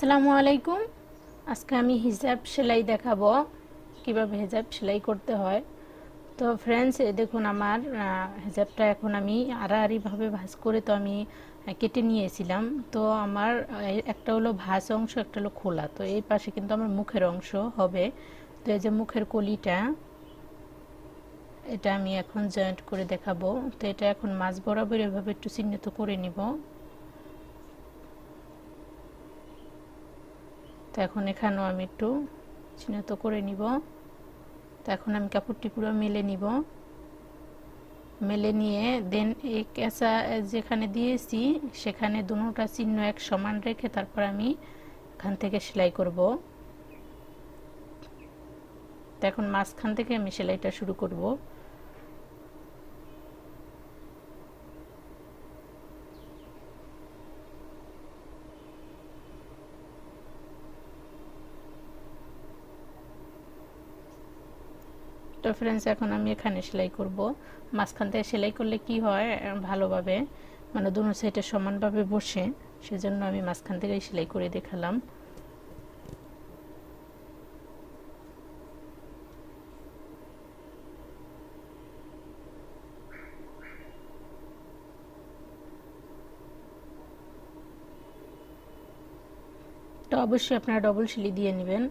আসসালামু আলাইকুম। আজকে আমি হিজাব সেলাই দেখাবো, কিভাবে হিজাব সেলাই করতে হয়। তো ফ্রেন্ডস, এই দেখুন আমার হিজাবটা এখন আমি আড়াআড়িভাবে ভাঁজ করে তো আমি কেটে নিয়েছিলাম। তো আমার একটা হলো ভাঁজ অংশ, একটা হলো খোলা। তো এই পাশে কিন্তু আমার মুখের অংশ হবে। তো এই যে মুখের কলিটা, এটা আমি এখন জয়েন্ট করে দেখাবো। তো এটা এখন মাঝ বরাবর এভাবে একটু চিহ্নিত করে নিব। তো এখন এখানেও আমি একটু চিহ্নিত করে নিব। তো এখন আমি কাপড়টি পুরো মেলে নিব। মেলে নিয়ে দেন এই কেঁচা যেখানে দিয়েছি সেখানে দুটোটা চিহ্ন এক সমান রেখে তারপর আমি এখান থেকে সেলাই করব। তো এখন মাঝখান থেকে আমি সেলাইটা শুরু করব। তো ফ্রেন্ডস, এখন আমি এখানে সেলাই করব। মাঝখান থেকে সেলাই করলে কি হয়, ভালোভাবে মানে দুটো সাইডে সমানভাবে বসে, সেজন্য আমি মাঝখান থেকেই সেলাই করে দেখালাম। তো অবশ্যই আপনারা ডবল সেলাই দিয়ে নেবেন।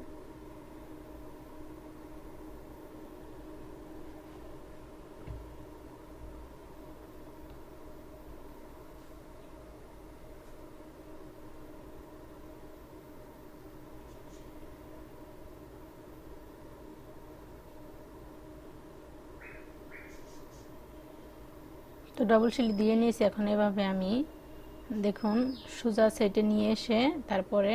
তো ডবল সেলাই দিয়ে নিয়েছি। এখন এভাবে আমি দেখুন সোজা সাইডে নিয়ে এসে তারপরে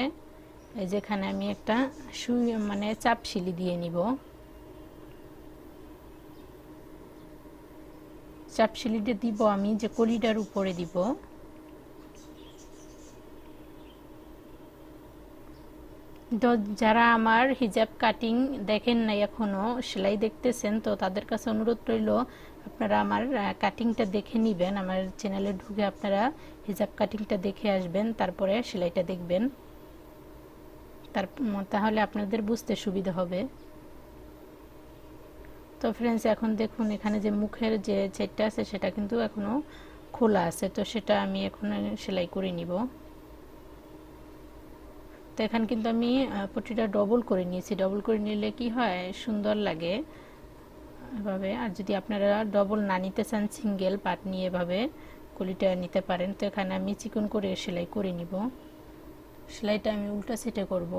এই যেখানে আমি একটা সুই মানে চাপ সিলি দিয়ে নিব। চাপ সিলিটা দিব আমি যে কলিটার উপরে দিব। তো যারা আমার হিজাব কাটিং দেখেন নাই এখনো, সেলাই দেখতেছেন, তো তাদের কাছে অনুরোধ রইল আপনারা আমার কাটিংটা দেখে নেবেন। আমার চ্যানেলে ঢুকে আপনারা হিজাব কাটিংটা দেখে আসবেন, তারপরে সেলাইটা দেখবেন। তাহলে আপনাদের বুঝতে সুবিধা হবে। তো ফ্রেন্ডস, এখন দেখুন এখানে যে মুখের যে সেটটা আছে সেটা কিন্তু এখনো খোলা আছে। তো সেটা আমি এখন সেলাই করে নিব। তো এখানে কিন্তু আমি পট্টিটা ডবল করে নিয়েছি। ডবল করে নিলে কি হয়, সুন্দর লাগে এভাবে। আর যদি আপনারা ডবল না নিতে চান, সিঙ্গেল পাট নিয়ে এভাবে কলিটা নিতে পারেন। তো এখানে আমি চিকন করে সেলাই করে নিব। সেলাইটা আমি উল্টা সেটে করব।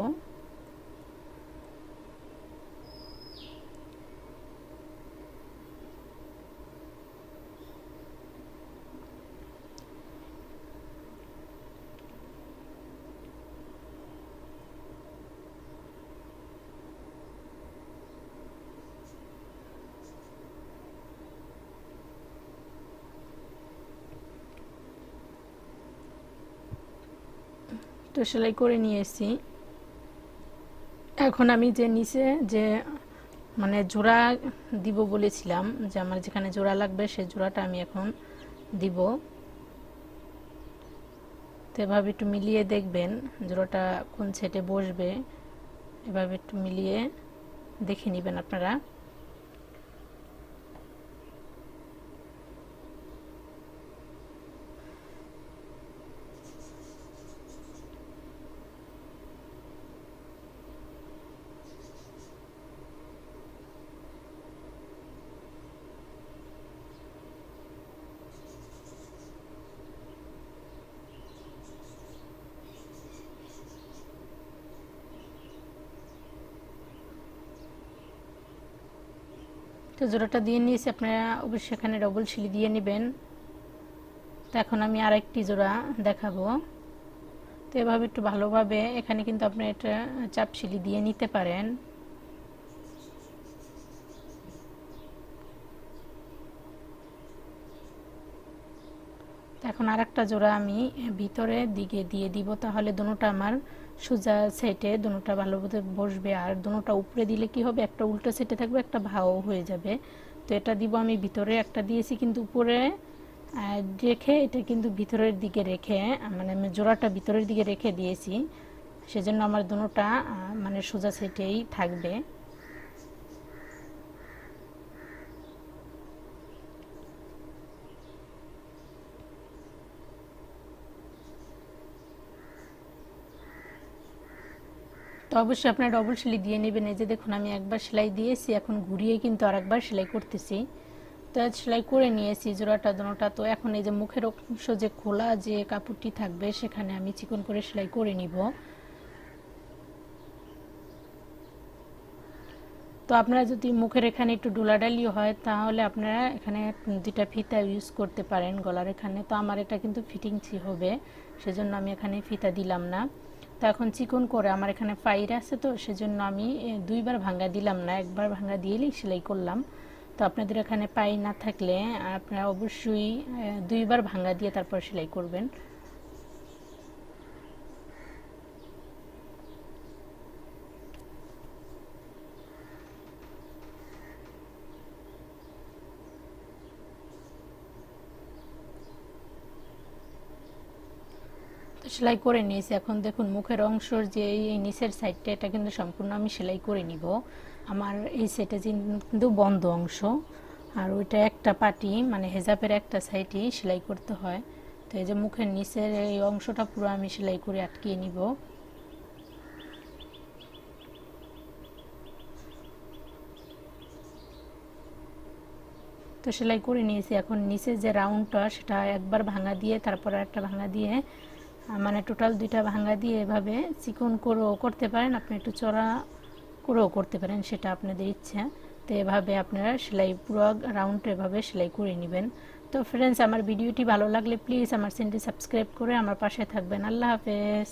তো সেলাই করে নিয়ে এসেছি। এখন আমি যে নিচে যে মানে জোড়া দিব বলেছিলাম, যে আমার যেখানে জোড়া লাগবে সেই জোড়াটা আমি এখন দিব। তো এভাবে একটু মিলিয়ে দেখবেন জোড়াটা কোন সেটে বসবে, এভাবে একটু মিলিয়ে দেখে নেবেন আপনারা। তো জোড়াটা দিয়ে নিয়েছি, আপনারা অবশ্যই এখানে ডবল সিলি দিয়ে নেবেন। তো এখন আমি আরেকটি জোড়া দেখাবো। তো এভাবে একটু ভালোভাবে এখানে কিন্তু আপনি এটা চাপ সিলি দিয়ে নিতে পারেন। এখন আরেকটা জোড়া আমি ভিতরের দিকে দিয়ে দিব, তাহলে দুটোটা আমার সোজা সেটে দুটোটা ভালোভাবে বসবে। আর দুটোটা উপরে দিলে কি হবে, একটা উল্টো সেটে থাকবে, একটা ভাও হয়ে যাবে। তো এটা দিব আমি ভিতরে, একটা দিয়েছি কিন্তু উপরে রেখে, এটা কিন্তু ভিতরের দিকে রেখে, মানে আমি জোড়াটা ভিতরের দিকে রেখে দিয়েছি। সেজন্য আমার দুটোটা মানে সোজা সাইডেই থাকবে। তো অবশ্যই আপনারা ডবল সেলাই দিয়ে নেবেন। এই যে দেখুন আমি একবার সেলাই দিয়েছি, এখন ঘুরিয়ে কিন্তু আরেকবার সেলাই করতেছি। তো সেলাই করে নিয়েছি জোড়াটা দুটোটা। তো এখন এই যে মুখের অংশ যে খোলা যে কাপড়টি থাকবে সেখানে আমি চিকন করে সেলাই করে নিব। তো আপনারা যদি মুখের এখানে একটু ডোলাডালি হয় তাহলে আপনারা এখানে দুটা ফিতা ইউজ করতে পারেন গলার এখানে। তো আমার এটা কিন্তু ফিটিংসই হবে, সেজন্য আমি এখানে ফিতা দিলাম না। তো এখন চিকন করে আমার এখানে পাইর আছে, তো সেজন্য আমি দুইবার ভাঙা দিলাম না, একবার ভাঙা দিয়েই সেলাই করলাম। তো আপনাদের এখানে পাই না থাকলে আপনারা অবশ্যই দুইবার ভাঙা দিয়ে তারপর সেলাই করবেন। তো সেলাই করে নিয়েছি। এখন দেখুন মুখের অংশের যে এই নিচের সাইডটা এটা কিন্তু সম্পূর্ণ আমি সেলাই করে নিব। আমার এই সাইডে কিন্তু বন্ধ অংশ, আর ওইটা একটা পাটি মানে হেজাবের একটা সাইডই সেলাই করতে হয়। তো এই যে মুখের নিচের এই অংশটা পুরো আমি সেলাই করে আটকিয়ে নিব। তো সেলাই করে নিয়েছি। এখন নিচে যে রাউন্ডটা সেটা একবার ভাঙা দিয়ে তারপর একটা ভাঙা দিয়ে মানে টোটাল দুইটা ভাঙা দিয়ে এভাবে চিকন করেও করতে পারেন, আপনি একটু চড়া করেও করতে পারেন, সেটা আপনাদের ইচ্ছা। তো এভাবে আপনারা সেলাই পুরো রাউন্ড এভাবে সেলাই করে নেবেন। তো ফ্রেন্ডস, আমার ভিডিওটি ভালো লাগলে প্লিজ আমার চ্যানেলটি সাবস্ক্রাইব করে আমার পাশে থাকবেন। আল্লাহ হাফেজ।